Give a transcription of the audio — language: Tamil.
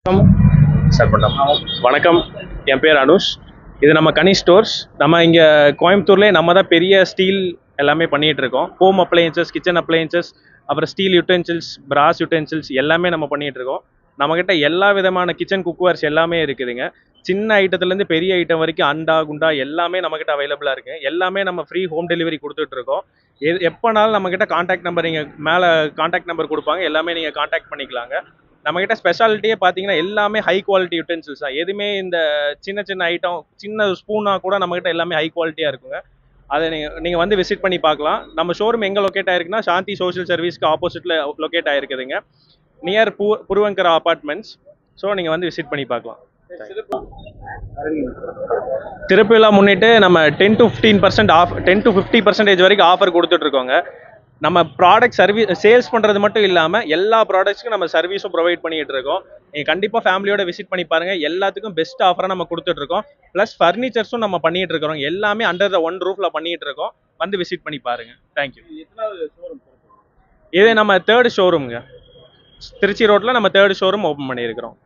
ஸ்டார்ட் பண்ணலாம். வணக்கம், என் பேர் அனுஷ். இது நம்ம கனி ஸ்டோர்ஸ். நம்ம இங்கே கோயம்புத்தூர்லேயே நம்ம தான் பெரிய ஸ்டீல் எல்லாமே பண்ணிகிட்டு இருக்கோம். ஹோம் அப்ளையன்சஸ், கிச்சன் அப்ளையன்சஸ், அப்புறம் ஸ்டீல் யூட்டென்சில்ஸ், பிராஸ் யூட்டென்சில்ஸ் எல்லாமே நம்ம பண்ணிகிட்டு இருக்கோம். நம்மக்கிட்ட எல்லா விதமான கிச்சன் குக்வேர்ஸ் எல்லாமே இருக்குதுங்க. சின்ன ஐட்டத்துலேருந்து பெரிய ஐட்டம் வரைக்கும் அண்டா குண்டா எல்லாமே நம்மக்கிட்ட அவைலபிளாக இருக்குது. எல்லாமே நம்ம ஃப்ரீ ஹோம் டெலிவரி கொடுத்துட்ருக்கோம். எப்போனாலும் நம்மக்கிட்ட காண்டாக்ட் நம்பர் நீங்கள் மேலே காண்டாக்ட் நம்பர் கொடுப்பாங்க, எல்லாமே நீங்கள் காண்டாக்ட் பண்ணிக்கலாங்க. நம்மக்கிட்ட ஸ்பெஷாலிட்டியே பார்த்தீங்கன்னா எல்லாமே ஹை குவாலிட்டி யூட்டென்சில்ஸ் தான். எதுவுமே இந்த சின்ன சின்ன ஐட்டம், சின்ன ஸ்பூனாக கூட நம்மக்கிட்ட எல்லாமே ஹை குவாலிட்டியாக இருக்குங்க. அதை நீங்கள் வந்து விசிட் பண்ணி பார்க்கலாம். நம்ம ஷோரூம் எங்கே லொக்கேட் ஆயிருக்குன்னா, சாந்தி சோஷியல் சர்வீஸ்க்கு ஆப்போசிட்டில் locate ஆயிருக்குதுங்க, near Puravankara apartments. So நீங்கள் வந்து விசிட் பண்ணி பார்க்கலாம். திருப்பிலா முன்னிட்டு நம்ம 10 to 15% ஆஃப், 10 to 50% வரைக்கும் ஆஃபர் கொடுத்துட்ருக்கோங்க. நம்ம ப்ராடக்ட் சேல்ஸ் பண்ணுறது மட்டும் இல்லாமல் எல்லா ப்ராடக்ட்ஸ்க்கும் நம்ம சர்வீஸும் ப்ரொவைட் பண்ணிகிட்டு இருக்கோம். நீங்கள் கண்டிப்பாக ஃபேமிலியோட விசிட் பண்ணி பாருங்கள். எல்லாத்துக்கும் பெஸ்ட் ஆஃபராக நம்ம கொடுத்துட்ருக்கோம். ப்ளஸ் ஃபர்னிச்சர்ஸும் நம்ம பண்ணிகிட்டு இருக்கிறோம். எல்லாமே அண்டர் த ஒன் ரூஃபில் பண்ணிகிட்டு இருக்கோம். வந்து விசிட் பண்ணி பாருங்கள். தேங்க்யூ. இது நம்ம 3rd ஷோரூம்ங்க. திருச்சி ரோட்டில் நம்ம 3rd ஷோரூம் ஓப்பன் பண்ணியிருக்கிறோம்.